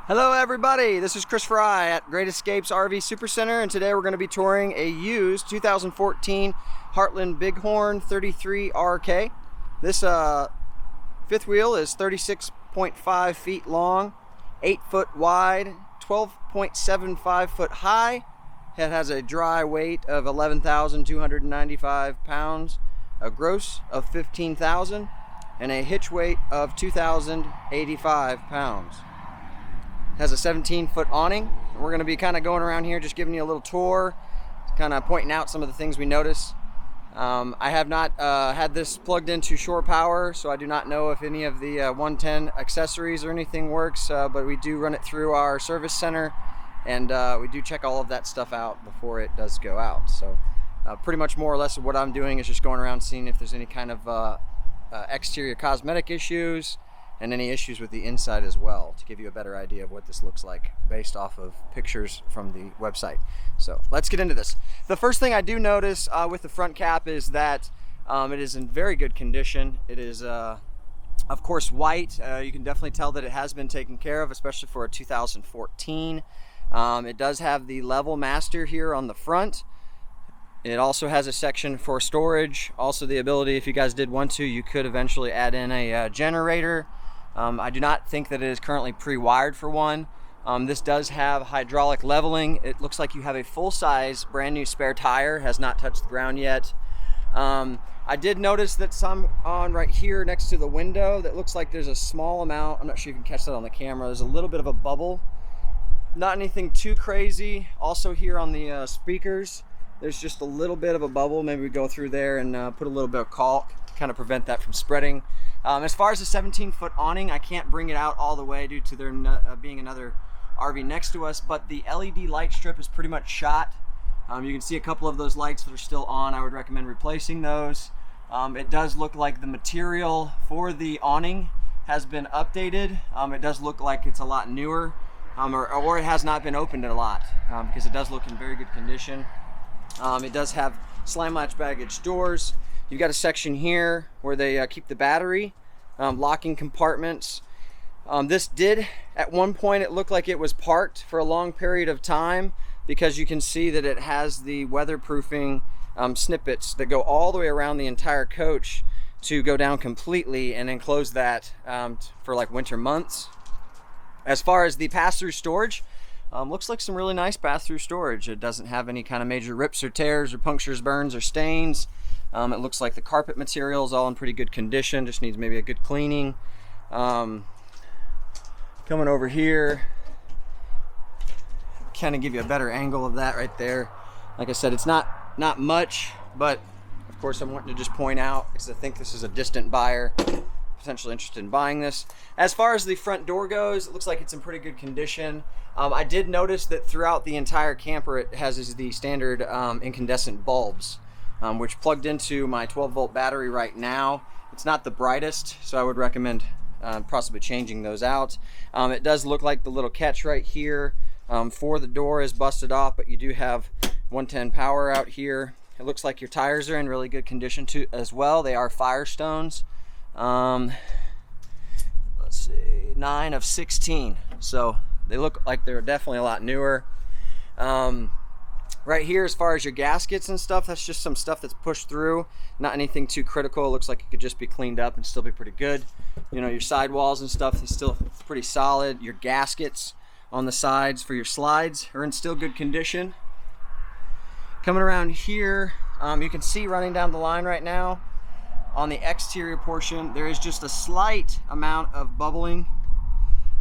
Hello everybody, this is Chris Fry at Great Escapes RV Supercenter, and today we're going to be touring a used 2014 Heartland Bighorn 33RK. This fifth wheel is 36.5 feet long, 8 foot wide, 12.75 foot high. It has a dry weight of 11,295 pounds, a gross of 15,000, and a hitch weight of 2,085 pounds. Has a 17-foot awning. We're going to be kind of going around here just giving you a little tour, kind of pointing out some of the things we notice. I have not had this plugged into shore power, so I do not know if any of the 110 accessories or anything works, but we do run it through our service center, and we do check all of that stuff out before it does go out. So pretty much more or less of what I'm doing is just going around seeing if there's any kind of exterior cosmetic issues, and any issues with the inside as well, to give you a better idea of what this looks like based off of pictures from the website. So let's get into this. The first thing I do notice with the front cap is that it is in very good condition. It is of course white. You can definitely tell that it has been taken care of, especially for a 2014. It does have the level master here on the front. It also has a section for storage. Also the ability, if you guys did want to, you could eventually add in a generator. I do not think that it is currently pre-wired for one. This does have hydraulic leveling. It looks like you have a full-size brand new spare tire, has not touched the ground yet. I did notice that some on right here next to the window, that looks like there's a small amount, I'm not sure you can catch that on the camera, there's a little bit of a bubble. Not anything too crazy. Also here on the speakers, there's just a little bit of a bubble. Maybe we go through there and put a little bit of caulk to kind of prevent that from spreading. As far as the 17-foot awning, I can't bring it out all the way due to there being another RV next to us, but the LED light strip is pretty much shot. You can see a couple of those lights that are still on. I would recommend replacing those. It does look like the material for the awning has been updated. It does look like it's a lot newer, or it has not been opened a lot, because it does look in very good condition. It does have slam latch baggage doors. You've got a section here where they keep the battery, locking compartments. This did, at one point, it looked like it was parked for a long period of time, because you can see that it has the weatherproofing snippets that go all the way around the entire coach to go down completely and enclose that for like winter months. As far as the pass-through storage, looks like some really nice pass-through storage. It doesn't have any kind of major rips or tears or punctures, burns, or stains. It looks like the carpet material is all in pretty good condition, just needs maybe a good cleaning. Coming over here, kind of give you a better angle of that right there. Like I said, it's not much, but of course I'm wanting to just point out, because I think this is a distant buyer potentially interested in buying this. As far as the front door goes, it looks like it's in pretty good condition. I did notice that throughout the entire camper it has the standard incandescent bulbs, which plugged into my 12-volt battery right now. It's not the brightest, so I would recommend possibly changing those out. It does look like the little catch right here for the door is busted off, but you do have 110 power out here. It looks like your tires are in really good condition too as well. They are Firestones. Let's see, 9 of 16, so they look like they're definitely a lot newer. Right here, as far as your gaskets and stuff, that's just some stuff that's pushed through, not anything too critical. It looks like it could just be cleaned up and still be pretty good. You know, your sidewalls and stuff is still pretty solid. Your gaskets on the sides for your slides are in still good condition. Coming around here, you can see running down the line right now, on the exterior portion, there is just a slight amount of bubbling.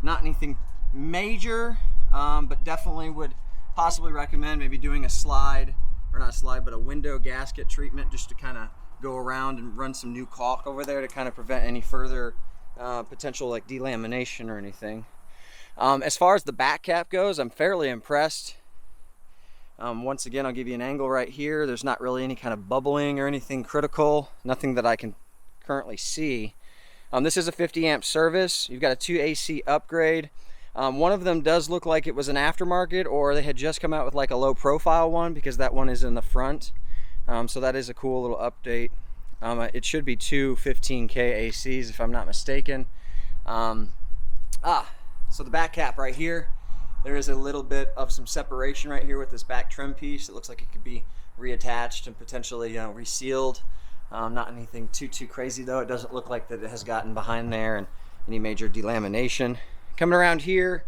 Not anything major, but definitely would possibly recommend maybe doing a slide, or not a slide, but a window gasket treatment, just to kind of go around and run some new caulk over there to kind of prevent any further potential like delamination or anything. As far as the back cap goes, I'm fairly impressed. Once again, I'll give you an angle right here. There's not really any kind of bubbling or anything critical, nothing that I can currently see. This is a 50 amp service. You've got a 2 AC upgrade. One of them does look like it was an aftermarket, or they had just come out with like a low profile one, because that one is in the front. So that is a cool little update. It should be two 15K ACs if I'm not mistaken. So the back cap right here, there is a little bit of some separation right here with this back trim piece. It looks like it could be reattached and potentially resealed. Not anything too crazy though. It doesn't look like that it has gotten behind there and any major delamination. Coming around here,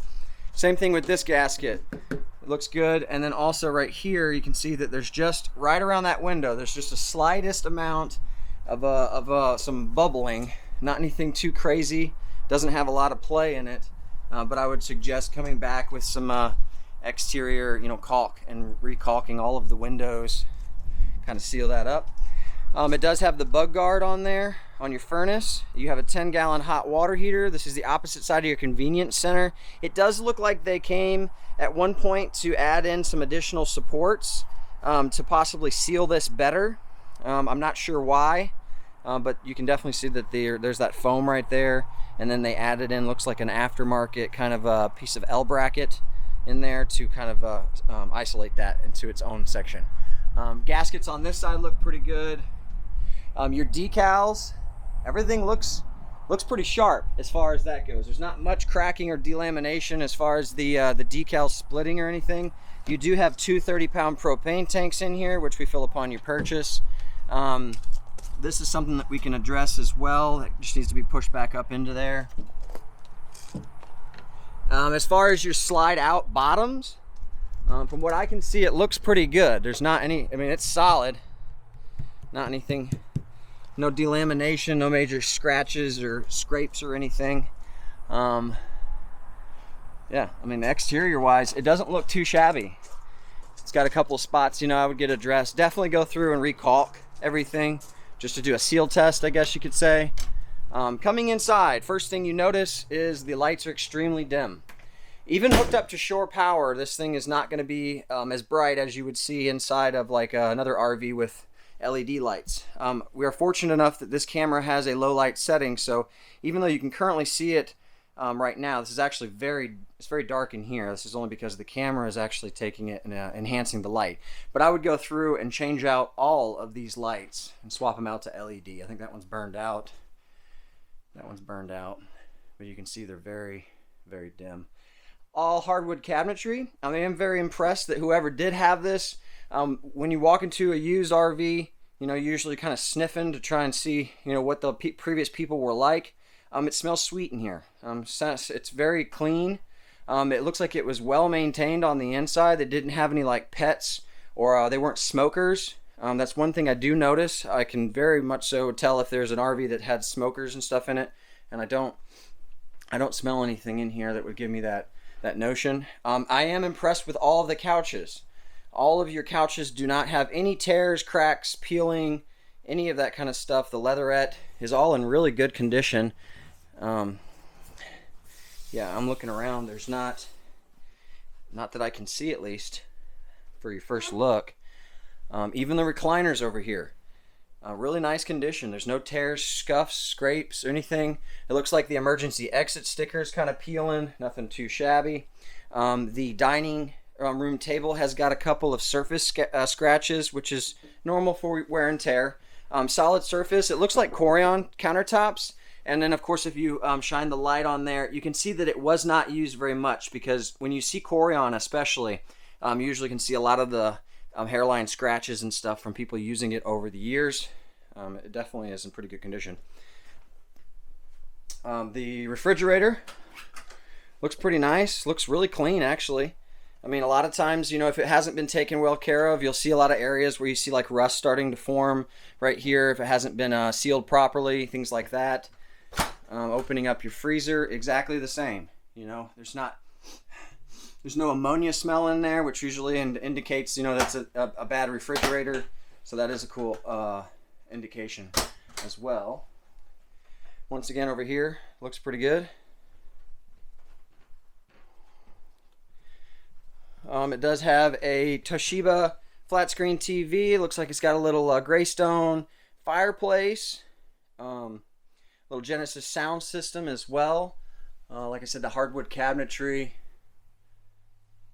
same thing with this gasket. It looks good. And then also right here, you can see that there's just right around that window, there's just a slightest amount of some bubbling. Not anything too crazy. Doesn't have a lot of play in it. But I would suggest coming back with some exterior, caulk and recalking all of the windows, kind of seal that up. It does have the bug guard on there on your furnace. You have a 10-gallon hot water heater. This is the opposite side of your convenience center. It does look like they came at one point to add in some additional supports to possibly seal this better. I'm not sure why, but you can definitely see that there's that foam right there. And then they added in, looks like an aftermarket kind of a piece of L bracket in there to kind of isolate that into its own section. Gaskets on this side look pretty good. Your decals, everything looks pretty sharp as far as that goes. There's not much cracking or delamination as far as the decal splitting or anything. You do have two 30-pound propane tanks in here, which we fill upon your purchase. This is something that we can address as well. It just needs to be pushed back up into there. As far as your slide out bottoms, from what I can see, it looks pretty good. There's not any, it's solid. Not anything, no delamination, no major scratches or scrapes or anything. Yeah, exterior wise, it doesn't look too shabby. It's got a couple of spots, I would get addressed. Definitely go through and recalk everything just to do a seal test, I guess you could say. Coming inside, first thing you notice is the lights are extremely dim. Even hooked up to shore power, this thing is not going to be as bright as you would see inside of like another RV with LED lights. We are fortunate enough that this camera has a low light setting, so even though you can currently see it right now, this is actually it's very dark in here. This is only because the camera is actually taking it and enhancing the light. But I would go through and change out all of these lights and swap them out to LED. I think that one's burned out. That one's burned out, but you can see they're very, very dim. All hardwood cabinetry. I am very impressed that whoever did have this, when you walk into a used RV, you're usually kind of sniffing to try and see, what the previous people were like. It smells sweet in here. It's very clean. It looks like it was well maintained on the inside. They didn't have any like pets or they weren't smokers. That's one thing I do notice. I can very much so tell if there's an RV that had smokers and stuff in it, and I don't smell anything in here that would give me that notion. I am impressed with all of the couches. All of your couches do not have any tears, cracks, peeling, any of that kind of stuff. The leatherette is all in really good condition. Yeah, I'm looking around. There's not that I can see, at least for your first look. Even the recliners over here, really nice condition. There's no tears, scuffs, scrapes, or anything. It looks like the emergency exit stickers kind of peeling, nothing too shabby. The dining room table has got a couple of surface scratches, which is normal for wear and tear. Solid surface. It looks like Corian countertops. And then, of course, if you shine the light on there, you can see that it was not used very much, because when you see Corian especially, you usually can see a lot of the hairline scratches and stuff from people using it over the years. It definitely is in pretty good condition. The refrigerator looks pretty nice. Looks really clean, actually. A lot of times, if it hasn't been taken well care of, you'll see a lot of areas where you see like rust starting to form right here if it hasn't been sealed properly, things like that. Opening up your freezer, exactly the same. There's no ammonia smell in there, which usually indicates, that's a bad refrigerator. So that is a cool indication as well. Once again, over here, looks pretty good. It does have a Toshiba flat screen TV. It looks like it's got a little Greystone fireplace. Little Genesis sound system as well. Like I said, the hardwood cabinetry.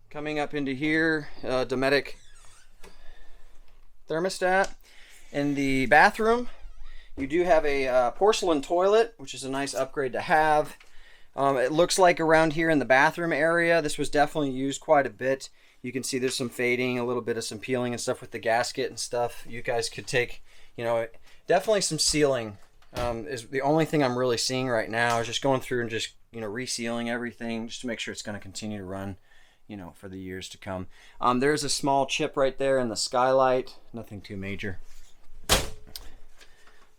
Coming up into here, Dometic thermostat. In the bathroom, you do have a porcelain toilet, which is a nice upgrade to have. It looks like around here in the bathroom area, this was definitely used quite a bit. You can see there's some fading, a little bit of some peeling and stuff with the gasket and stuff. You guys could take, you know, definitely some sealing is the only thing I'm really seeing right now, is just going through and just, you know, resealing everything just to make sure it's going to continue to run, you know, for the years to come. There's a small chip right there in the skylight, nothing too major.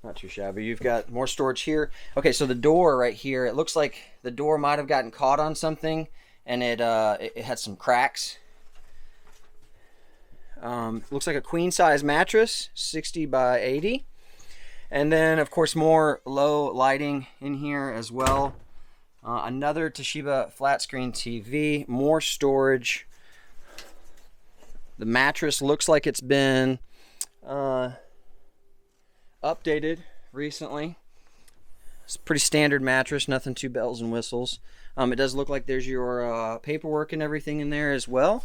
Not too shabby. You've got more storage here. Okay, so the door right here, it looks like the door might have gotten caught on something, and it had some cracks. Looks like a queen size mattress, 60 by 80. And then of course more low lighting in here as well. Another Toshiba flat screen TV, more storage. The mattress looks like it's been updated recently. It's a pretty standard mattress, nothing too bells and whistles. It does look like there's your paperwork and everything in there as well.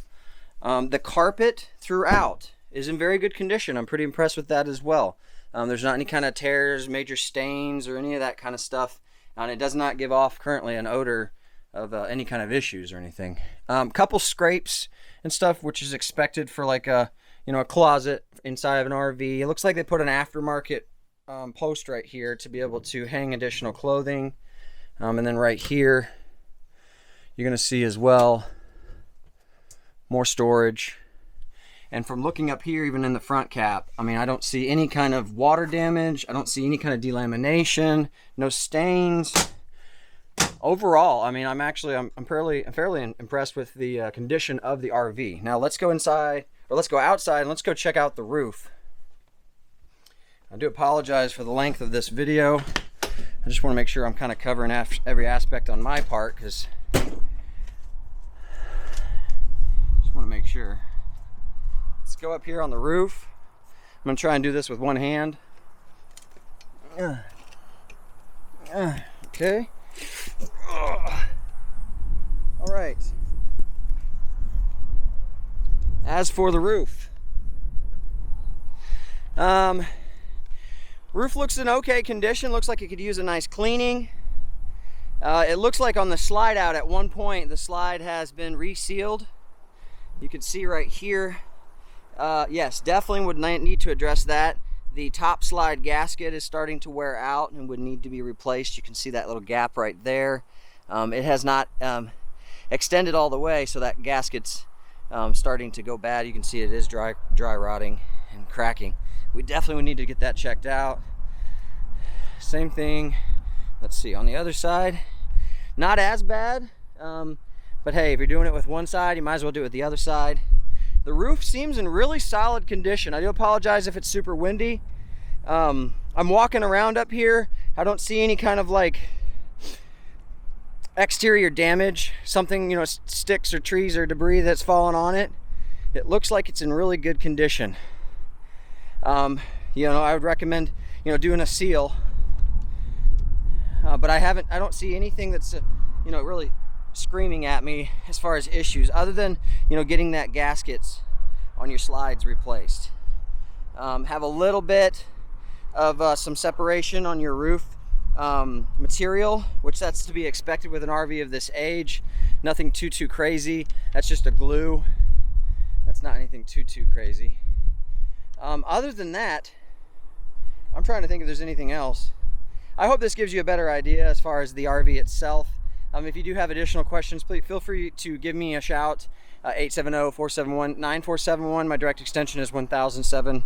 The carpet throughout is in very good condition. I'm pretty impressed with that as well. There's not any kind of tears, major stains, or any of that kind of stuff. And it does not give off currently an odor of any kind of issues or anything. Couple scrapes and stuff, which is expected for like a, you know, a closet inside of an RV. It looks like they put an aftermarket post right here to be able to hang additional clothing. And then right here, you're going to see as well more storage. And from looking up here, even in the front cap, I mean, I don't see any kind of water damage. I don't see any kind of delamination, no stains. Overall, I mean, I'm fairly impressed with the condition of the RV. Now let's go inside, or let's go outside, and let's go check out the roof. I do apologize for the length of this video. I just want to make sure I'm kind of covering every aspect on my part, because want to make sure. Let's go up here on the roof. I'm going to try and do this with one hand. Okay. All right. As for the roof, roof looks in okay condition. Looks like it could use a nice cleaning. It looks like on the slide out at one point, the slide has been resealed. You can see right here, yes, definitely would need to address that. The top slide gasket is starting to wear out and would need to be replaced. You can see that little gap right there. It has not extended all the way, so that gasket's starting to go bad. You can see it is dry rotting and cracking. We definitely would need to get that checked out. Same thing, let's see, on the other side, not as bad. But hey, if you're doing it with one side, you might as well do it with the other side. The roof seems in really solid condition. I do apologize if it's super windy. I'm walking around up here. I don't see any kind of like exterior damage, something, you know, sticks or trees or debris that's fallen on it. It looks like it's in really good condition. You know, I would recommend, you know, doing a seal. But I don't see anything that's, you know, really screaming at me as far as issues, other than, you know, getting that gaskets on your slides replaced. Have a little bit of some separation on your roof material, which that's to be expected with an RV of this age. Nothing too crazy. That's just a glue. That's not anything too crazy. Other than that, I'm trying to think if there's anything else. I hope this gives you a better idea as far as the RV itself. If you do have additional questions, please feel free to give me a shout. 870-471-9471. My direct extension is 1007.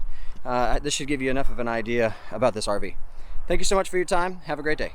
This should give you enough of an idea about this RV. Thank you so much for your time. Have a great day.